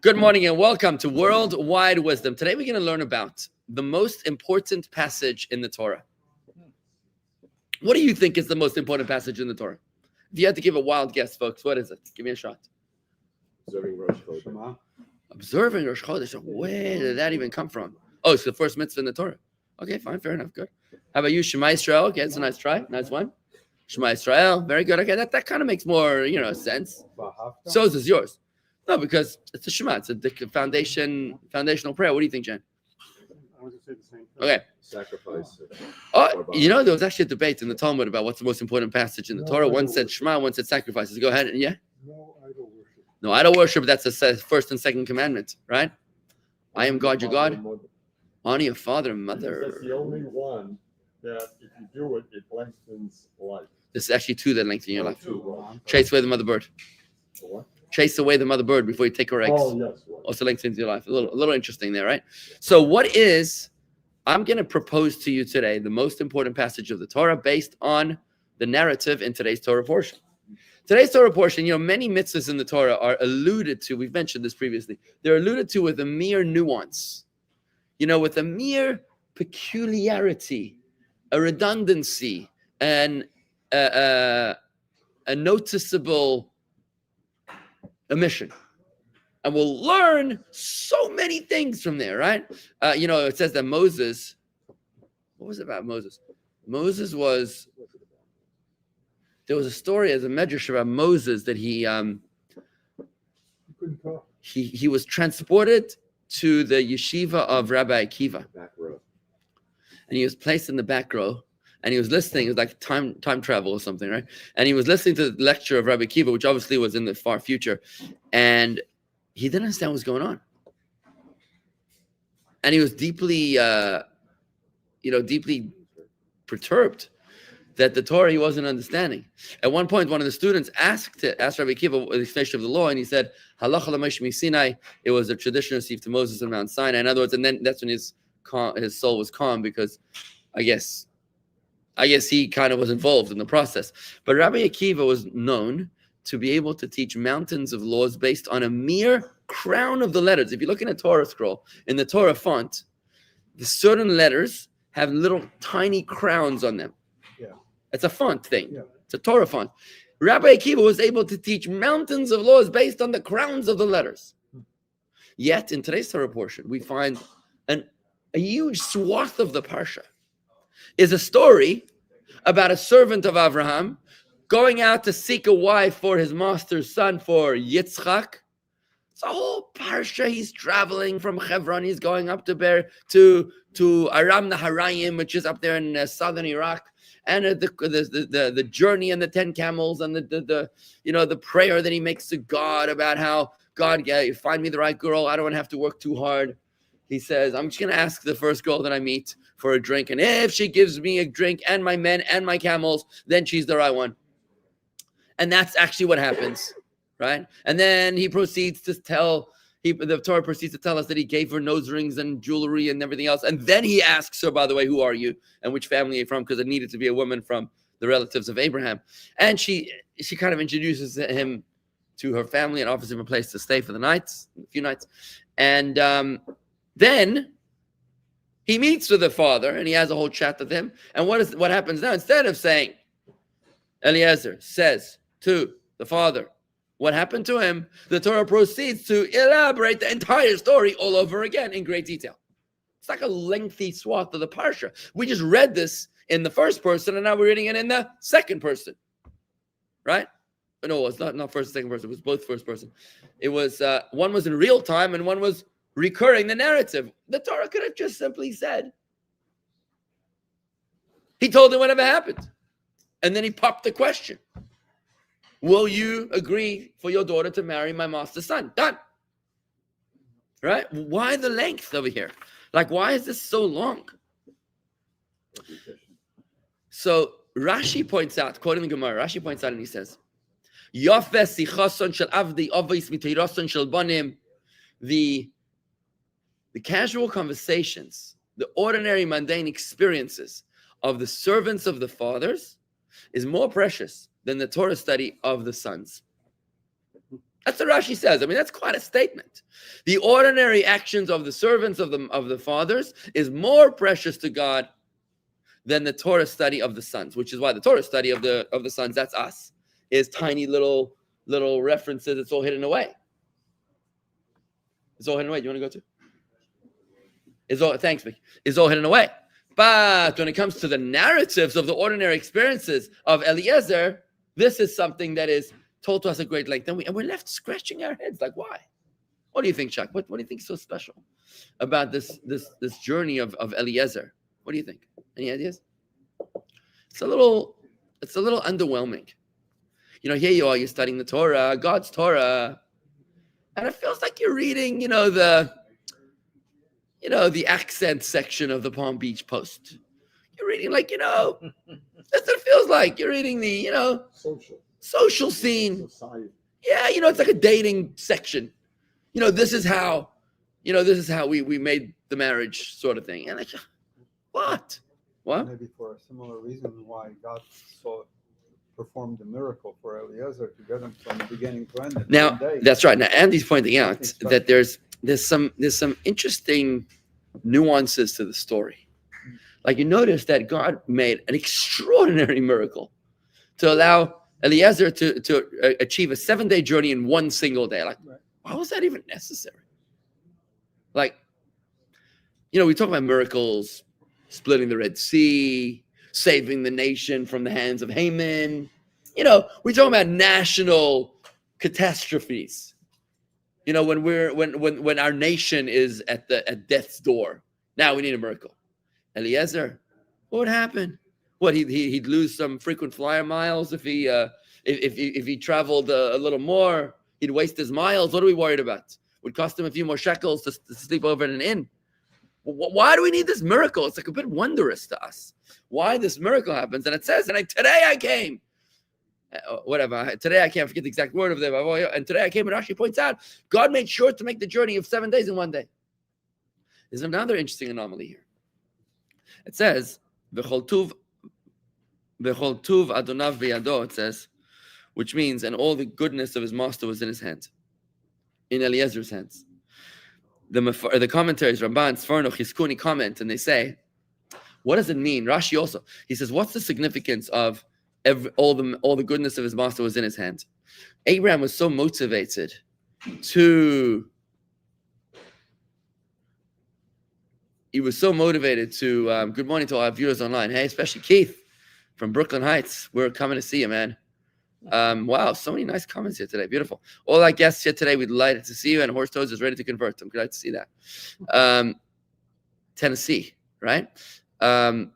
Good morning and welcome to Worldwide Wisdom. Today we're going to learn about the most important passage in the Torah. What do you think is the most important passage in the Torah? If you had to give a wild guess, folks, what is it? Give me a shot. Observing Rosh Chodesh. Observing Rosh Chodesh. Where did that even come from? Oh, it's the first mitzvah in the Torah. Okay, fine, fair enough, good. How about you, Shema Yisrael? Okay, it's a nice try, nice one. Shema Yisrael, very good. Okay, that kind of makes more, sense. So is yours. No, because it's a Shema. It's a foundational prayer. What do you think, Jen? I was going to say the same thing. Okay. Sacrifice. There was actually a debate in the Talmud about what's the most important passage in the Torah. One said Shema, one said sacrifices. Go ahead. Yeah? No idol worship. No idol worship. That's the first and second commandment, right? I am God, your God. Honor your father and mother. That's the only one that if you do it, it lengthens life. There's actually two that lengthen your life. Two. Chase away the mother bird. What? Chase away the mother bird before you take her eggs. Oh, yes. Also lengthens your life. A little interesting there, right? So I'm going to propose to you today the most important passage of the Torah based on the narrative in today's Torah portion. Today's Torah portion, many mitzvahs in the Torah are alluded to. We've mentioned this previously. They're alluded to with a mere nuance, with a mere peculiarity, a redundancy, and a noticeable omission. And we'll learn so many things from there, right? It says that Moses, what was it about Moses? There was a story as a medrash about Moses that he was transported to the yeshiva of Rabbi Akiva. Back row. And he was placed in the back row. And he was listening. It was like time travel or something, right? And he was listening to the lecture of Rabbi Akiva, which obviously was in the far future. And he didn't understand what was going on. And he was deeply perturbed that the Torah he wasn't understanding. At one point, one of the students asked Rabbi Akiva the explanation of the law, and he said, "Halacha l'Moshe miSinai." It was a tradition received to Moses on Mount Sinai. In other words, and then that's when his soul was calm, because I guess he kind of was involved in the process. But Rabbi Akiva was known to be able to teach mountains of laws based on a mere crown of the letters. If you look in a Torah scroll, in the Torah font, the certain letters have little tiny crowns on them. Yeah. It's a font thing. Yeah. It's a Torah font. Rabbi Akiva was able to teach mountains of laws based on the crowns of the letters. Yet, in today's Torah portion, we find a huge swath of the Parsha is a story about a servant of Abraham going out to seek a wife for his master's son, for Yitzchak. It's a whole parsha. He's traveling from Hebron. He's going up to Aram Naharayim, which is up there in southern Iraq, and the journey and the 10 camels and the prayer that he makes to God about how God, you find me the right girl. I don't want to have to work too hard. He says, I'm just going to ask the first girl that I meet for a drink. And if she gives me a drink and my men and my camels, then she's the right one. And that's actually what happens, right? And then he proceeds to the Torah proceeds to tell us that he gave her nose rings and jewelry and everything else. And then he asks her, by the way, who are you and which family are you from? Because it needed to be a woman from the relatives of Abraham. And she kind of introduces him to her family and offers him a place to stay for a few nights. And then he meets with the father and he has a whole chat with him. And what happens now? Instead of saying, Eleazar says to the father what happened to him, the Torah proceeds to elaborate the entire story all over again in great detail. It's like a lengthy swath of the Parsha. We just read this in the first person and now we're reading it in the second person. Right? No, it's not first and second person. It was both first person. It was, one was in real time and one was recurring the narrative. The Torah could have just simply said, he told him whatever happened. And then he popped the question. Will you agree for your daughter to marry my master's son? Done. Right? Why the length over here? Like, why is this so long? So Rashi points out, quoting the Gemara, Rashi points out and he says, the casual conversations, the ordinary mundane experiences of the servants of the fathers is more precious than the Torah study of the sons. That's what Rashi says. I mean, that's quite a statement. The ordinary actions of the servants of the fathers is more precious to God than the Torah study of the sons, which is why the Torah study of the sons, that's us, is tiny little references. It's all hidden away. It's all hidden away. Do you want to go to? Thanks, Vic. It's all hidden away. But when it comes to the narratives of the ordinary experiences of Eleazar, this is something that is told to us at great length, and we're left scratching our heads like, why? What do you think, Chuck? What do you think is so special about this journey of Eleazar? What do you think? Any ideas? It's a little underwhelming. Here you are, you're studying the Torah, God's Torah, and it feels like you're reading, the accent section of the Palm Beach Post. You're reading that's what it feels like. You're reading the, social scene. Society. Yeah, it's like a dating section. This is how we made the marriage sort of thing. And what? Maybe for a similar reason why God performed a miracle for Eleazar to get him from the beginning to end. Now, that's right. Now, Andy's pointing out that there's some interesting nuances to the story. Like you notice that God made an extraordinary miracle to allow Eleazar to achieve a 7-day journey in one single day. Like, why was that even necessary? Like, we talk about miracles, splitting the Red Sea, saving the nation from the hands of Haman. We talk about national catastrophes. When our nation is at death's door. Now we need a miracle. Eleazar, what would happen? What he'd lose some frequent flyer miles if he traveled a little more. He'd waste his miles. What are we worried about? Would cost him a few more shekels to sleep over in an inn. Why do we need this miracle? It's like a bit wondrous to us. Why this miracle happens? And it says, today I came. Today I can't forget the exact word of them. And today I came, and Rashi points out, God made sure to make the journey of 7 days in one day. There's another interesting anomaly here. It says, V'chol tuv adonav biyado, it says, which means, and all the goodness of his master was in his hand, in Eliezer's hands. The commentaries, Ramban, Sforno, Chizkuni comment, and they say, what does it mean? Rashi also, he says, what's the significance of all the goodness of his master was in his hand? Abraham was so motivated to good morning to all our viewers online. Hey, especially Keith from Brooklyn Heights. We're coming to see you, man. Wow, so many nice comments here today. Beautiful. All our guests here today, we're delighted to see you. And Horse Toes is ready to convert. I'm glad to see that. Tennessee, right?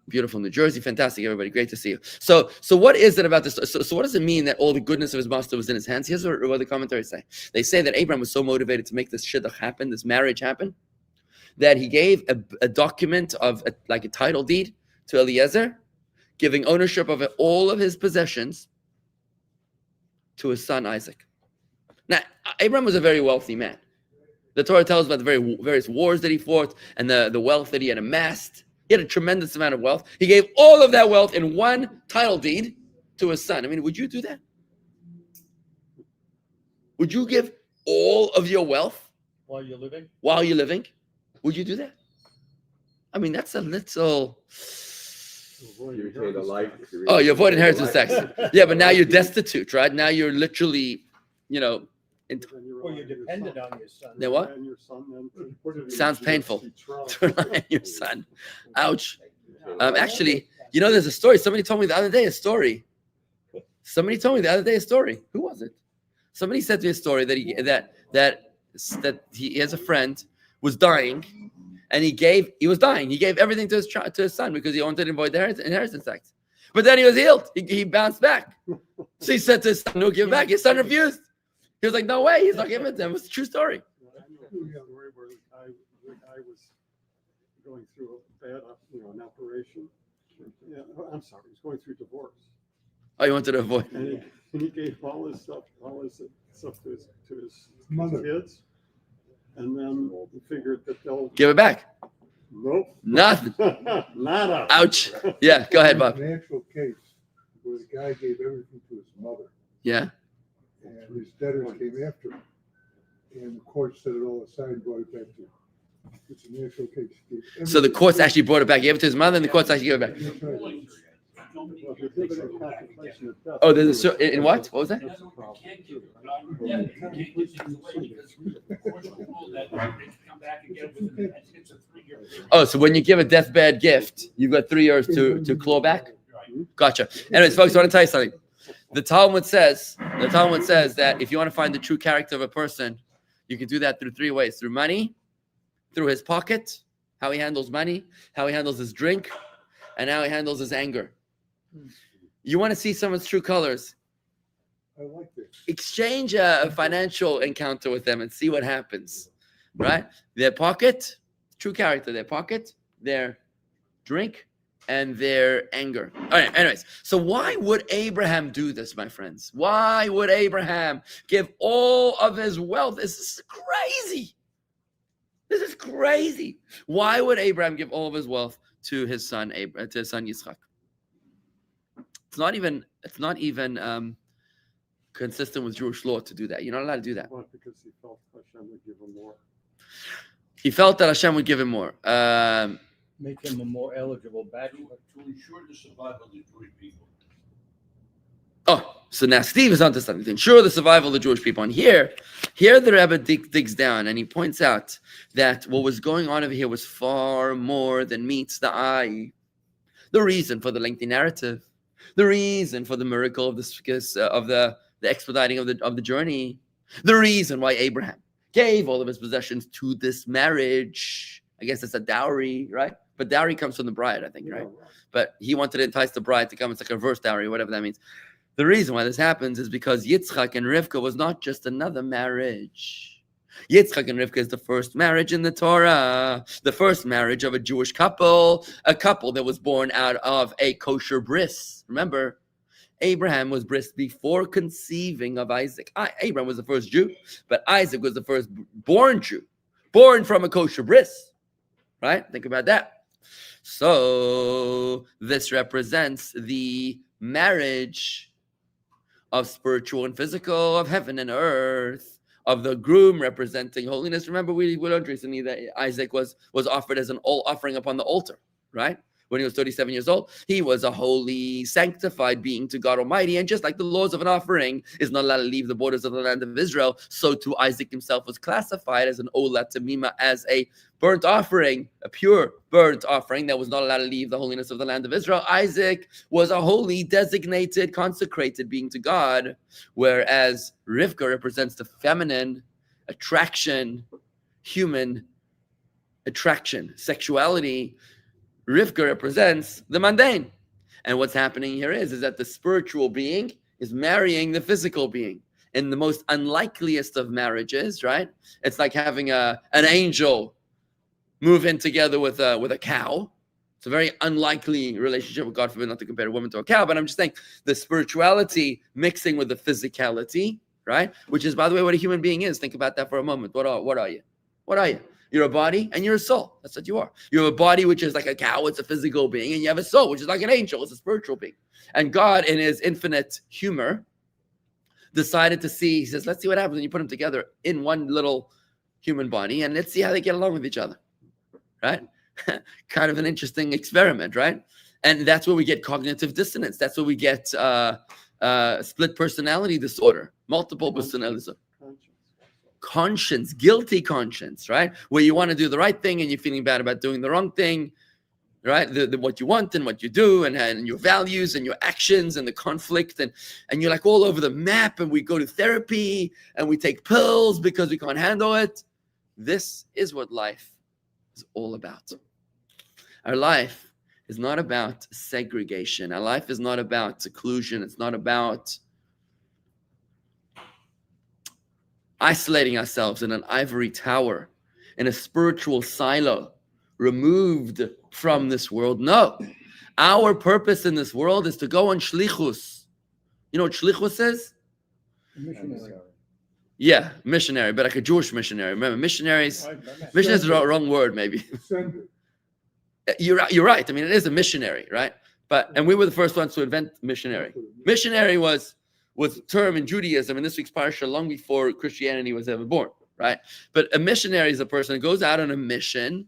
Beautiful. New Jersey, fantastic, everybody. Great to see you. So what is it about this? So what does it mean that all the goodness of his master was in his hands? Here's what the commentaries say. They say that Abraham was so motivated to make this shidduch happen, this marriage happen, that he gave a document of like a title deed to Eliezer, giving ownership of all of his possessions to his son Isaac. Now, Abraham was a very wealthy man. The Torah tells about the various wars that he fought and the wealth that he had amassed. He had a tremendous amount of wealth. He gave all of that wealth in one title deed to his son. I mean, would you do that? Would you give all of your wealth While you're living? Would you do that? I mean, that's a little... You retain a life. Oh, you avoid inheritance tax. Yeah, but now you're destitute, right? Now you're literally, Well, you're dependent on your son. Then what? And your son then Sounds painful. To rely on your son. Ouch. Actually, there's a story. Somebody told me the other day a story. Who was it? Somebody said to me a story that he has a friend was dying, and he gave everything to his son because he wanted to avoid the inheritance tax. But then he was healed. He bounced back. So he said to his son, "No, give back." His son refused. He was like, "No way, he's not giving it to him." It was a true story. Where the guy was going through an operation. Yeah, I'm sorry, he's going through divorce. Oh, you wanted to avoid. And he gave all his stuff to his kids. And then he figured that they'll Give it back. Nope. Nothing. Nada. Ouch. Yeah, go ahead, Bob. An actual case where the guy gave everything to his mother, Yeah. and his debtors came after him. And the court set it all aside and brought it back to him. It's a natural case. So the courts actually brought it back. He gave it to his mother, and the courts actually gave it back. That's right. Well, if you're given a contemplation of death. Oh, there's a in what? What was that? That's a problem too, Oh, so when you give a deathbed gift, you've got 3 years to claw back. Gotcha. Anyways, folks, I want to tell you something. The Talmud says that if you want to find the true character of a person, you can do that through 3 ways: through money, through his pocket, how he handles money, how he handles his drink, and how he handles his anger. You want to see someone's true colors? I like this. Exchange a financial encounter with them and see what happens, right? Their pocket, true character, their pocket, their drink, and their anger. All right, anyways, so why would Abraham do this, my friends? Why would Abraham give all of his wealth? This is crazy. This is crazy. Why would Abraham give all of his wealth to his son, to his son Yitzchak? It's not even consistent with Jewish law to do that. You're not allowed to do that. Well, because he felt Hashem would give him more. He felt that Hashem would give him more. Make him a more eligible bachelor. To ensure the survival of the Jewish people. Oh, so now Steve is onto something to ensure the survival of the Jewish people. And here the Rebbe digs down and he points out that what was going on over here was far more than meets the eye. The reason for the lengthy narrative, the reason for the miracle of the expediting of the journey, the reason why Abraham gave all of his possessions to this marriage. I guess it's a dowry, right? But dowry comes from the bride, I think, right? But he wanted to entice the bride to come. It's like a reverse dowry, whatever that means. The reason why this happens is because Yitzchak and Rivka was not just another marriage. Yitzchak and Rivka is the first marriage in the Torah, the first marriage of a Jewish couple, a couple that was born out of a kosher bris. Remember, Abraham was bris before conceiving of Isaac. Abraham was the first Jew, but Isaac was the first born Jew, born from a kosher bris. Right? Think about that. So this represents the marriage of spiritual and physical, of heaven and earth, of the groom representing holiness. Remember, we learned recently that Isaac was offered as an all offering upon the altar, right? When he was 37 years old, he was a holy, sanctified being to God Almighty. And just like the laws of an offering is not allowed to leave the borders of the land of Israel, so too Isaac himself was classified as an ola tamima, as a burnt offering, a pure burnt offering that was not allowed to leave the holiness of the land of Israel. Isaac was a holy, designated, consecrated being to God, whereas Rivka represents the feminine attraction, human attraction, sexuality. Rivka represents the mundane. And what's happening here is that the spiritual being is marrying the physical being. In the most unlikeliest of marriages, right? It's like having an angel move in together with a cow. It's a very unlikely relationship. God forbid not to compare a woman to a cow, but I'm just saying the spirituality mixing with the physicality, right? Which is, by the way, what a human being is. Think about that for a moment. What are you? What are you? You're a body and you're a soul. That's what you are. You have a body, which is like a cow. It's a physical being. And you have a soul, which is like an angel. It's a spiritual being. And God, in his infinite humor, decided to see, he says, let's see what happens when you put them together in one little human body. And let's see how they get along with each other. Right? Kind of an interesting experiment, right? And that's where we get cognitive dissonance. That's where we get split personality disorder, multiple personality disorder. Conscience, guilty conscience, right? Where you want to do the right thing and you're feeling bad about doing the wrong thing, right? What you want and what you do and your values and your actions and the conflict and you're like all over the map, and we go to therapy and we take pills because we can't handle it. This is what life is all about. Our life is not about segregation. Our life is not about seclusion. It's not about isolating ourselves in an ivory tower, in a spiritual silo, removed from this world. No. Our purpose in this world is to go on shlichus. You know what shlichus is? Missionary. Yeah, missionary, but like a Jewish missionary. Remember, missionaries, missionary is the wrong word, maybe. Send it. You're right. I mean, it is a missionary, right? And we were the first ones to invent missionary. Missionary was a term in Judaism in this week's parsha long before Christianity was ever born, right? But a missionary is a person who goes out on a mission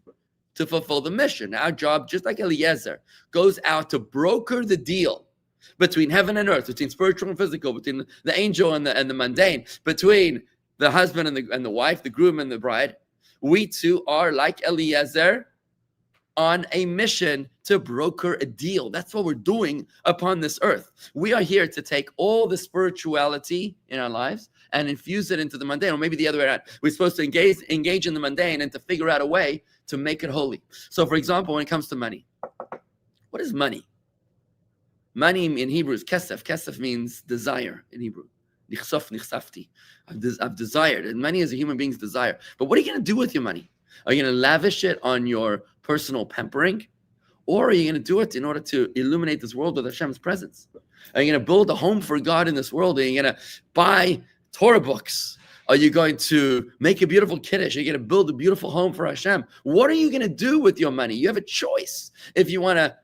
to fulfill the mission. Our job, just like Eleazar, goes out to broker the deal between heaven and earth, between spiritual and physical, between the angel and the mundane, between the husband and the wife, the groom and the bride. We too are like Eleazar on a mission to broker a deal. That's what we're doing upon this earth. We are here to take all the spirituality in our lives and infuse it into the mundane, or maybe the other way around. We're supposed to engage in the mundane and to figure out a way to make it holy. So, for example, when it comes to money, what is money? Money in Hebrew is kesef. Kesef means desire in Hebrew. Nichsof, nichsafti. I've desired. And money is a human being's desire. But what are you going to do with your money? Are you going to lavish it on your personal pampering? Or are you going to do it in order to illuminate this world with Hashem's presence? Are you going to build a home for God in this world? Are you going to buy Torah books? Are you going to make a beautiful kiddush? Are you going to build a beautiful home for Hashem? What are you going to do with your money? You have a choice if you want to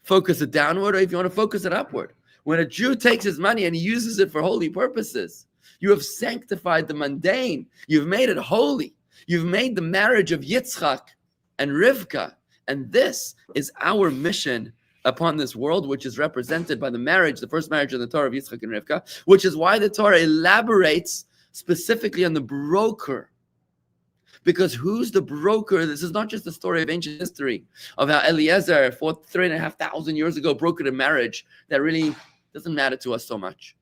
focus it downward or if you want to focus it upward. When a Jew takes his money and he uses it for holy purposes, you have sanctified the mundane. You've made it holy. You've made the marriage of Yitzchak and Rivka. And this is our mission upon this world, which is represented by the marriage, the first marriage in the Torah of Yitzchak and Rivka, which is why the Torah elaborates specifically on the broker. Because who's the broker? This is not just a story of ancient history, of how Eleazar, 3,500 years ago, brokered a marriage that really doesn't matter to us so much.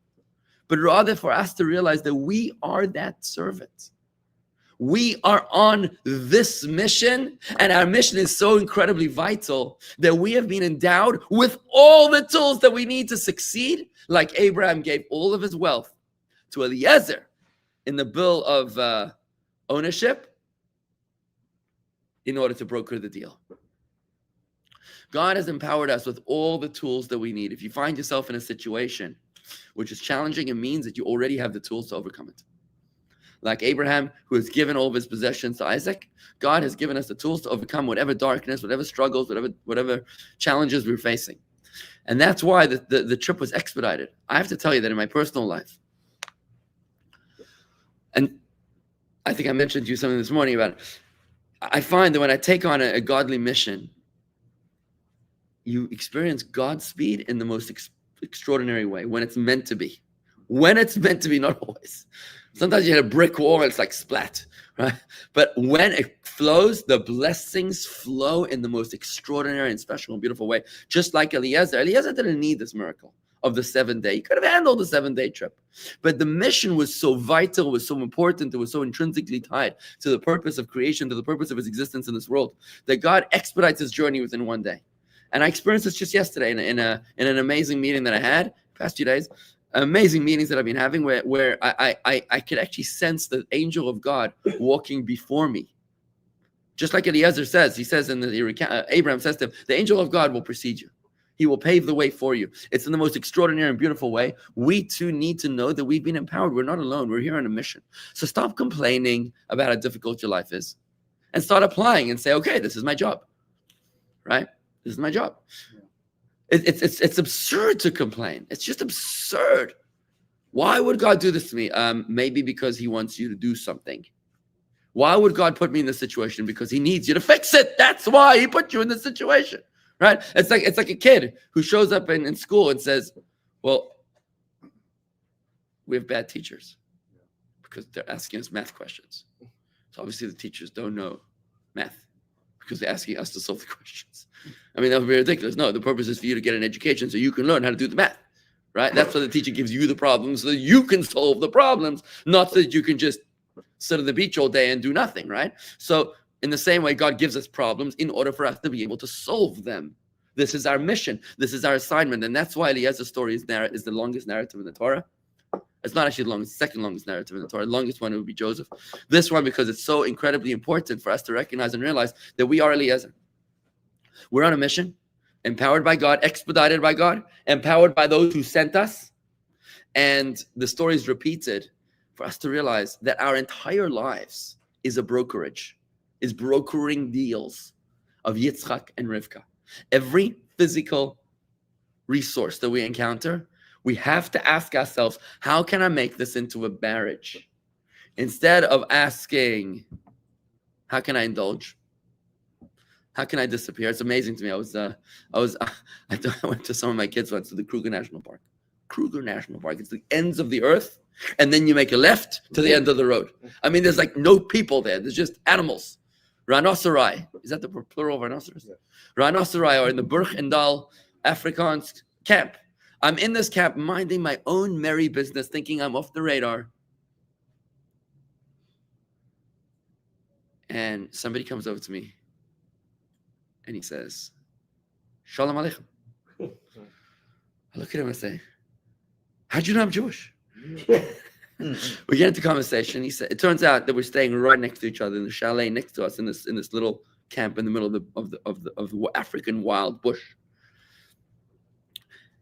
But rather for us to realize that we are that servant. We are on this mission, and our mission is so incredibly vital that we have been endowed with all the tools that we need to succeed, like Abraham gave all of his wealth to Eleazar in the bill of ownership in order to broker the deal. God has empowered us with all the tools that we need. If you find yourself in a situation which is challenging, it means that you already have the tools to overcome it. Like Abraham, who has given all of his possessions to Isaac, God has given us the tools to overcome whatever darkness, whatever struggles, whatever challenges we're facing. And that's why the trip was expedited. I have to tell you that in my personal life, and I think I mentioned to you something this morning about it, I find that when I take on a godly mission, you experience God's speed in the most extraordinary way, when it's meant to be. When it's meant to be, not always. Sometimes you hit a brick wall and it's like splat, right? But when it flows, the blessings flow in the most extraordinary and special and beautiful way. Just like Eleazar. Eleazar didn't need this miracle of the 7-day. He could have handled the 7-day trip. But the mission was so vital, was so important, it was so intrinsically tied to the purpose of creation, to the purpose of his existence in this world, that God expedites his journey within one day. And I experienced this just yesterday in an amazing meeting that I had past few days. Amazing meetings that I've been having where I could actually sense the angel of God walking before me. Just like Eleazar says, he says Abraham says to him, the angel of God will precede you. He will pave the way for you. It's in the most extraordinary and beautiful way. We too need to know that we've been empowered. We're not alone. We're here on a mission. So stop complaining about how difficult your life is and start applying and say, okay, this is my job, right? This is my job. Yeah. It's absurd to complain. It's just absurd. Why would God do this to me? Maybe because he wants you to do something. Why would God put me in this situation? Because he needs you to fix it. That's why he put you in this situation, right? It's like a kid who shows up in school and says, well, we have bad teachers because they're asking us math questions. So obviously the teachers don't know math because they're asking us to solve the questions. I mean, that would be ridiculous. No, the purpose is for you to get an education so you can learn how to do the math, right? That's why the teacher gives you the problems so that you can solve the problems, not so that you can just sit on the beach all day and do nothing, right? So in the same way, God gives us problems in order for us to be able to solve them. This is our mission. This is our assignment. And that's why Eliezer's story is the longest narrative in the Torah. It's not actually the longest, second longest narrative in the Torah. The longest one would be Joseph. This one, because it's so incredibly important for us to recognize and realize that we are Eliezer. We're on a mission, empowered by God, expedited by God, empowered by those who sent us. And the story is repeated for us to realize that our entire lives is a brokerage, is brokering deals of Yitzchak and Rivka. Every physical resource that we encounter, we have to ask ourselves, how can I make this into a marriage Instead of asking, how can I indulge? How can I disappear? It's amazing to me. I went to some of my kids once to the Kruger National Park. Kruger National Park. It's the ends of the earth, and then you make a left to the end of the road. I mean, there's like no people there. There's just animals. Rhinocerai. Is that the plural of rhinoceros? Yeah. Rhinocerai are in the Burg en Dal Afrikaans camp. I'm in this camp minding my own merry business, thinking I'm off the radar. And somebody comes over to me and he says, Shalom Aleichem. I look at him and say, how'd you know I'm Jewish? We get into conversation. He said, it turns out that we're staying right next to each other in the chalet next to us in this little camp in the middle of the African wild bush.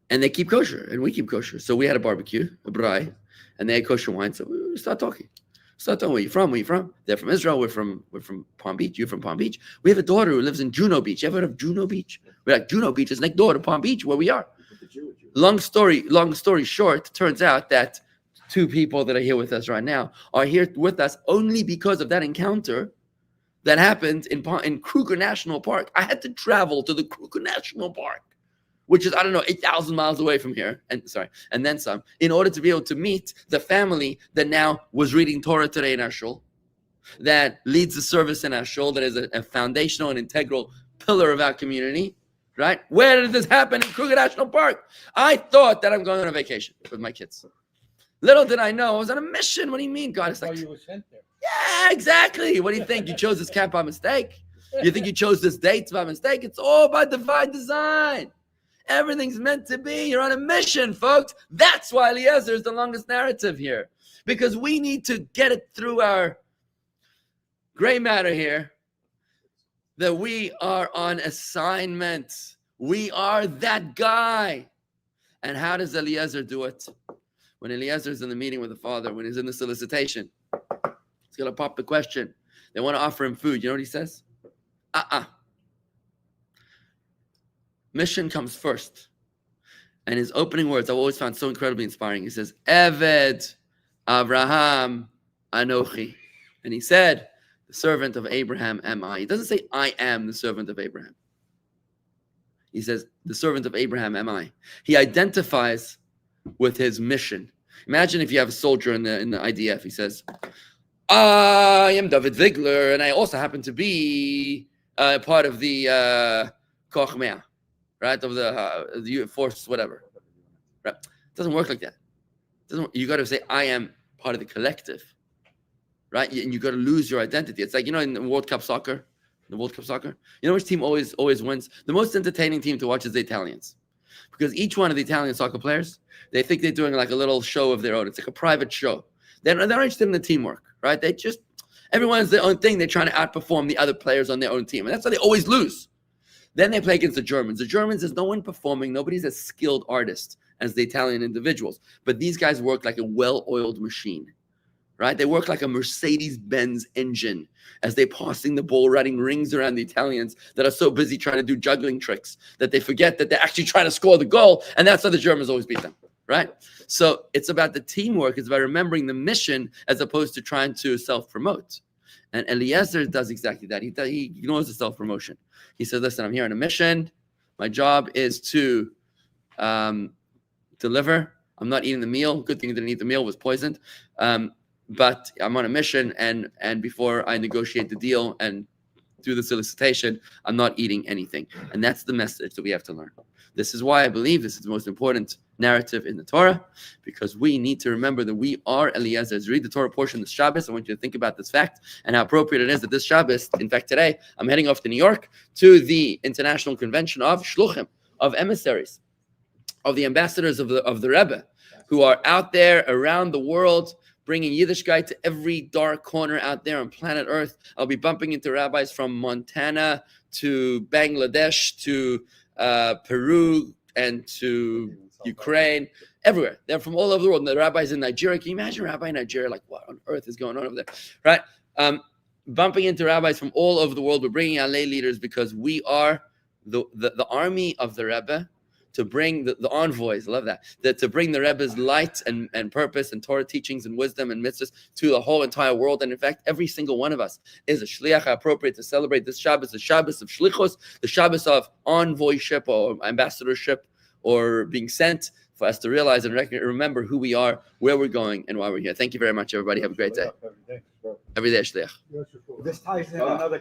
And they keep kosher and we keep kosher. So we had a barbecue, a braai, and they had kosher wine. So we start talking. Where you from? Where you from? They're from Israel. We're from Palm Beach. You're from Palm Beach. We have a daughter who lives in Juno Beach. You ever heard of Juno Beach? We're like, Juno Beach is next door to Palm Beach, where we are. Long story short, turns out that two people that are here with us right now are here with us only because of that encounter that happened in Kruger National Park. I had to travel to the Kruger National Park, which is, 8,000 miles away from here, and then some, in order to be able to meet the family that now was reading Torah today in our shul, that leads the service in our shul, that is a foundational and integral pillar of our community, right? Where did this happen? In Kruger National Park. I thought that I'm going on a vacation with my kids. Little did I know I was on a mission. What do you mean, God? It's like, you were sent there. yeah, exactly. What do you think? You chose this camp by mistake? You think you chose this date by mistake? It's all by divine design. Everything's meant to be. You're on a mission, folks. That's why Eleazar is the longest narrative here. Because we need to get it through our gray matter here that we are on assignment. We are that guy. And how does Eleazar do it? When Eleazar is in the meeting with the father, when he's in the solicitation, he's going to pop the question. They want to offer him food. You know what he says? Mission comes first. And his opening words I've always found so incredibly inspiring. He says, Eved Avraham Anochi. And he said, the servant of Abraham am I. He doesn't say, I am the servant of Abraham. He says, the servant of Abraham am I. He identifies with his mission. Imagine if you have a soldier in the IDF. He says, I am David Vigler, and I also happen to be part of the Koch Mea. Right, of the force, whatever. Right, it doesn't work like that. You got to say, I am part of the collective. Right, and you got to lose your identity. It's like, in the World Cup soccer, you know which team always wins? The most entertaining team to watch is the Italians, because each one of the Italian soccer players, they think they're doing like a little show of their own. It's like a private show. They're not interested in the teamwork, right? Everyone's their own thing. They're trying to outperform the other players on their own team, and that's why they always lose. Then they play against the Germans. The Germans, there's no one performing. Nobody's as skilled artist as the Italian individuals. But these guys work like a well-oiled machine, right? They work like a Mercedes-Benz engine as they're passing the ball, running rings around the Italians that are so busy trying to do juggling tricks that they forget that they're actually trying to score the goal. And that's how the Germans always beat them, right? So it's about the teamwork. It's about remembering the mission as opposed to trying to self-promote. And Eleazar does exactly that. He ignores the self-promotion. He says, listen, I'm here on a mission. My job is to deliver. I'm not eating the meal. Good thing I didn't eat the meal. It was poisoned. But I'm on a mission, and before I negotiate the deal and do the solicitation, I'm not eating anything. And that's the message that we have to learn. This is why I believe this is the most important narrative in the Torah, because we need to remember that we are Eleazar. As you read the Torah portion this Shabbos, I want you to think about this fact and how appropriate it is that this Shabbos, in fact today, I'm heading off to New York to the International Convention of Shluchim, of emissaries, of the ambassadors of the Rebbe, who are out there around the world bringing Yiddishkeit to every dark corner out there on planet Earth. I'll be bumping into rabbis from Montana to Bangladesh to Peru and to Ukraine, everywhere. They're from all over the world. And the rabbis in Nigeria. Can you imagine a rabbi in Nigeria? Like, what on earth is going on over there? Right? Bumping into rabbis from all over the world. We're bringing our lay leaders because we are the army of the Rebbe to bring the envoys, I love that to bring the Rebbe's light and purpose and Torah teachings and wisdom and mitzvahs to the whole entire world. And in fact, every single one of us is a shliach appropriate to celebrate this Shabbos, the Shabbos of shlichus, the Shabbos of envoyship or ambassadorship or being sent, for us to realize and remember who we are, where we're going, and why we're here. Thank you very much, everybody. Have a great day. Every day. Every day, shliach. Yes, sir. This ties in another